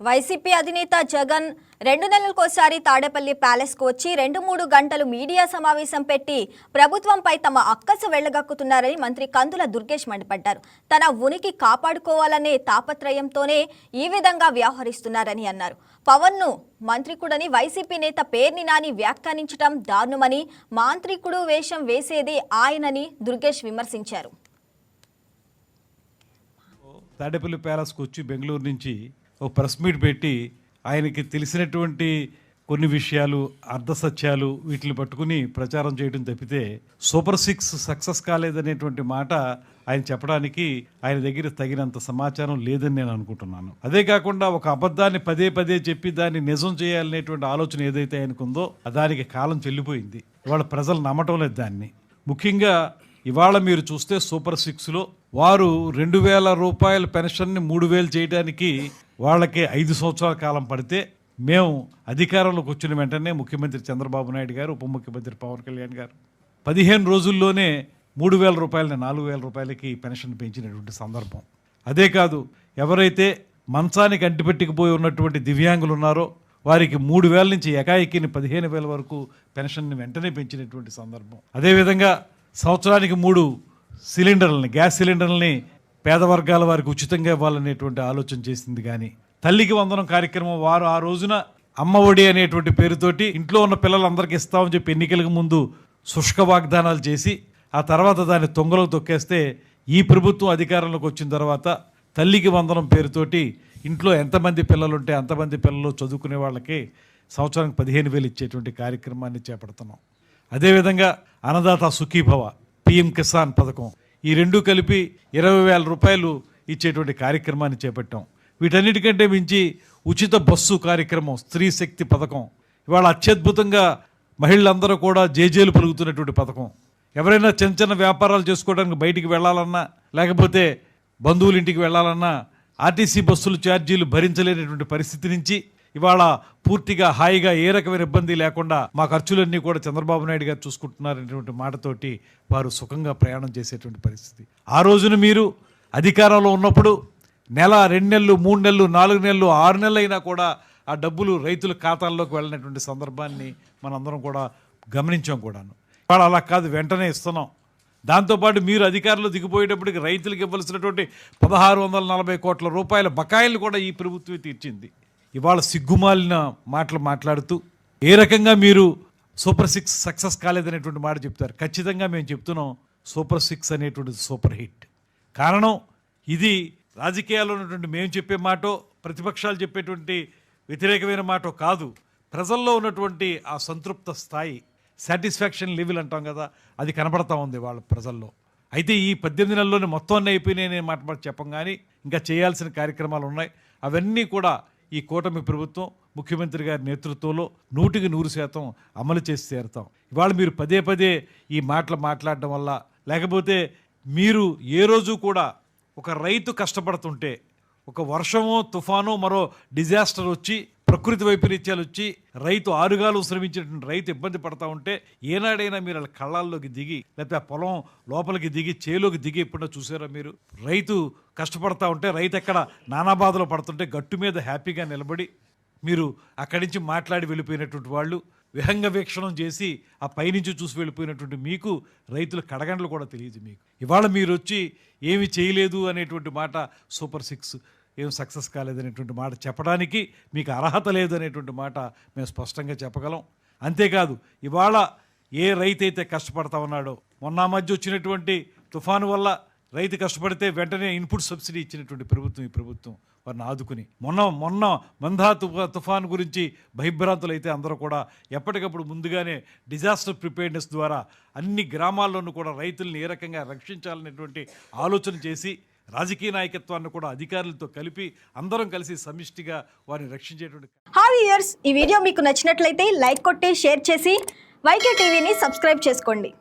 YCP అధినేత జగన్ 2 నెలలకోసారి తాడేపల్లి ప్యాలెస్కు వచ్చి 2-3 గంటలు మీడియా సమావేశం పెట్టి ప్రభుత్వంపై తమ అక్కసు వెళ్లగక్కుతున్నారని మంత్రి కందుల దుర్గేష్ మండిపడ్డారు. తన ఉనికి కాపాడుకోవాలనే తాపత్రయంతోనే ఈ విధంగా వ్యవహరిస్తున్నారని అన్నారు. పవన్ను మంత్రికుడని వైసీపీ నేత పేర్ని నాని వ్యాఖ్యానించడం దారుణమని, మాంత్రికుడు వేషం వేసేది ఆయనని దుర్గేష్ విమర్శించారు. తాడేపల్లి ప్యాలెస్కు వచ్చి బెంగళూరు నుంచి ఒక ప్రెస్ మీట్ పెట్టి ఆయనకి తెలిసినటువంటి కొన్ని విషయాలు, అర్ధసత్యాలు వీటిని పట్టుకుని ప్రచారం చేయడం తప్పితే సూపర్ 6 సక్సెస్ కాలేదనేటువంటి మాట ఆయన చెప్పడానికి ఆయన దగ్గర తగినంత సమాచారం లేదని నేను అనుకుంటున్నాను. అదే కాకుండా ఒక అబద్ధాన్ని పదే పదే చెప్పి దాన్ని నిజం చేయాలనేటువంటి ఆలోచన ఏదైతే ఆయనకుందో దానికి కాలం చెల్లిపోయింది. ఇవాళ ప్రజలు నమ్మటం లేదు దాన్ని. ముఖ్యంగా ఇవాళ మీరు చూస్తే సూపర్ 6లో వారు 2,000 రూపాయల పెన్షన్ని 3,000 చేయడానికి వాళ్ళకి 5 సంవత్సరాల కాలం పడితే, మేము అధికారంలోకి వచ్చిన వెంటనే ముఖ్యమంత్రి చంద్రబాబు నాయుడు గారు, ఉప ముఖ్యమంత్రి పవన్ కళ్యాణ్ గారు 15 రోజుల్లోనే 3,000 రూపాయలని 4,000 రూపాయలకి పెన్షన్ పెంచినటువంటి సందర్భం. అదే కాదు, ఎవరైతే మంచానికి అంటిపెట్టుకుపోయి ఉన్నటువంటి దివ్యాంగులు ఉన్నారో వారికి 3,000 నుంచి ఏకాఏకిని 15,000 వరకు పెన్షన్ని వెంటనే పెంచినటువంటి సందర్భం. అదేవిధంగా సంవత్సరానికి 3 సిలిండర్లని, గ్యాస్ సిలిండర్లని పేద వర్గాల వారికి ఉచితంగా ఇవ్వాలనేటువంటి ఆలోచన చేసింది. కానీ తల్లికి వందనం కార్యక్రమం వారు ఆ రోజున అమ్మ ఒడి అనేటువంటి పేరుతోటి ఇంట్లో ఉన్న పిల్లలందరికీ ఇస్తామని చెప్పి ఎన్నికలకు ముందు శుష్క వాగ్దానాలు చేసి ఆ తర్వాత దాన్ని తొంగలకు తొక్కేస్తే, ఈ ప్రభుత్వం అధికారంలోకి వచ్చిన తర్వాత తల్లికి వందనం పేరుతోటి ఇంట్లో ఎంతమంది పిల్లలుంటే అంతమంది పిల్లలు చదువుకునే వాళ్ళకి సంవత్సరానికి 15,000 ఇచ్చేటువంటి కార్యక్రమాన్ని చేపడుతున్నాం. అదేవిధంగా అన్నదాత సుఖీభవ, పిఎం కిసాన్ పథకం, ఈ రెండు కలిపి 20,000 రూపాయలు ఇచ్చేటువంటి కార్యక్రమాన్ని చేపట్టాం. వీటన్నిటికంటే మించి ఉచిత బస్సు కార్యక్రమం, స్త్రీ శక్తి పథకం, ఇవాళ అత్యద్భుతంగా మహిళలందరూ కూడా జేజేలు పలుకుతున్నటువంటి పథకం. ఎవరైనా చిన్న చిన్న వ్యాపారాలు చేసుకోవడానికి బయటికి వెళ్ళాలన్నా, లేకపోతే బంధువుల ఇంటికి వెళ్ళాలన్నా ఆర్టీసీ బస్సులు ఛార్జీలు భరించలేనటువంటి పరిస్థితి నుంచి ఇవాళ పూర్తిగా హాయిగా ఏ రకమైన ఇబ్బంది లేకుండా మా ఖర్చులన్నీ కూడా చంద్రబాబు నాయుడు గారు చూసుకుంటున్నారనేటువంటి మాటతోటి వారు సుఖంగా ప్రయాణం చేసేటువంటి పరిస్థితి. ఆ రోజున మీరు అధికారంలో ఉన్నప్పుడు నెల, 2 నెలలు, 3 నెలలు, 4 నెలలు, 6 నెలలు అయినా కూడా ఆ డబ్బులు రైతుల ఖాతాల్లోకి వెళ్ళినటువంటి సందర్భాన్ని మనందరం కూడా గమనించాం కూడాను. ఇవాళ అలా కాదు, వెంటనే ఇస్తున్నాం. దాంతోపాటు మీరు అధికారంలో దిగిపోయేటప్పటికి రైతులకు ఇవ్వాల్సినటువంటి 1,640 కోట్ల రూపాయల బకాయిలు కూడా ఈ ప్రభుత్వమే తీర్చింది. ఇవాళ సిగ్గుమాలిన మాటలు మాట్లాడుతూ ఏ రకంగా మీరు సూపర్ 6 సక్సెస్ కాలేదనేటువంటి మాట చెప్తారు. ఖచ్చితంగా మేము చెప్తున్నాం, సూపర్ 6 అనేటువంటిది సూపర్ హిట్. కారణం ఇది రాజకీయాల్లో ఉన్నటువంటి మేము చెప్పే మాటో, ప్రతిపక్షాలు చెప్పేటువంటి వ్యతిరేకమైన మాటో కాదు. ప్రజల్లో ఉన్నటువంటి ఆ సంతృప్త స్థాయి, సాటిస్ఫాక్షన్ లెవెల్ అంటాం కదా, అది కనబడతా ఉంది వాళ్ళ ప్రజల్లో. అయితే ఈ 18 నెలల్లోనే మొత్తం అన్నీ అయిపోయినాయి మాట చెప్పం, కానీ ఇంకా చేయాల్సిన కార్యక్రమాలు ఉన్నాయి. అవన్నీ కూడా ఈ కూటమి ప్రభుత్వం ముఖ్యమంత్రి గారి నేతృత్వంలో 100% అమలు చేసి తీరుతాం. ఇవాళ మీరు పదే పదే ఈ మాటలు మాట్లాడడం వల్ల, లేకపోతే మీరు ఏ రోజు కూడా ఒక రైతు కష్టపడుతుంటే, ఒక వర్షమో, తుఫానో, మరో డిజాస్టర్ వచ్చి, ప్రకృతి వైపరీత్యాలు వచ్చి రైతు ఆరుగాలు శ్రమించినటువంటి రైతు ఇబ్బంది పడతా ఉంటే ఏనాడైనా మీరు వాళ్ళ కళ్ళల్లోకి దిగి, లేకపోతే ఆ పొలం లోపలికి దిగి, చేలోకి దిగి ఎప్పుడో చూసారా మీరు? రైతు కష్టపడతా ఉంటే, రైతు ఎక్కడ నానా బాధలు పడుతుంటే గట్టు మీద హ్యాపీగా నిలబడి మీరు అక్కడి నుంచి మాట్లాడి వెళ్ళిపోయినటువంటి వాళ్ళు, విహంగ వీక్షణం చేసి ఆ పైనుంచి చూసి వెళ్ళిపోయినటువంటి మీకు రైతుల కడగండ్లు కూడా తెలియదు మీకు. ఇవాళ మీరు వచ్చి ఏమి చేయలేదు అనేటువంటి మాట, సూపర్ 6 ఏం సక్సెస్ కాలేదనేటువంటి మాట చెప్పడానికి మీకు అర్హత లేదు అనేటువంటి మాట మేము స్పష్టంగా చెప్పగలం. అంతేకాదు, ఇవాళ ఏ రైతు అయితే కష్టపడతా ఉన్నాడో, మొన్న మధ్య వచ్చినటువంటి తుఫాను వల్ల రైతు కష్టపడితే వెంటనే ఇన్పుట్ సబ్సిడీ ఇచ్చినటువంటి ప్రభుత్వం ఈ ప్రభుత్వం, వారిని ఆదుకుని. మొన్న మందా తుఫాను గురించి భయభ్రాంతులు అయితే అందరూ కూడా ఎప్పటికప్పుడు ముందుగానే డిజాస్టర్ ప్రిపేర్నెస్ ద్వారా అన్ని గ్రామాల్లోనూ కూడా రైతుల్ని ఏ రకంగా రక్షించాలనేటువంటి ఆలోచన చేసి, రాజకీయ నాయకత్వాన్ని కూడా అధికారులతో కలిపి అందరం కలిసి సమిష్టిగా వారిని రక్షించేటువంటి. హాయ్ వ్యూయర్స్, ఈ వీడియో మీకు నచ్చినట్లయితే లైక్ కొట్టి షేర్ చేసి వైకే టీవీని సబ్స్క్రైబ్ చేసుకోండి.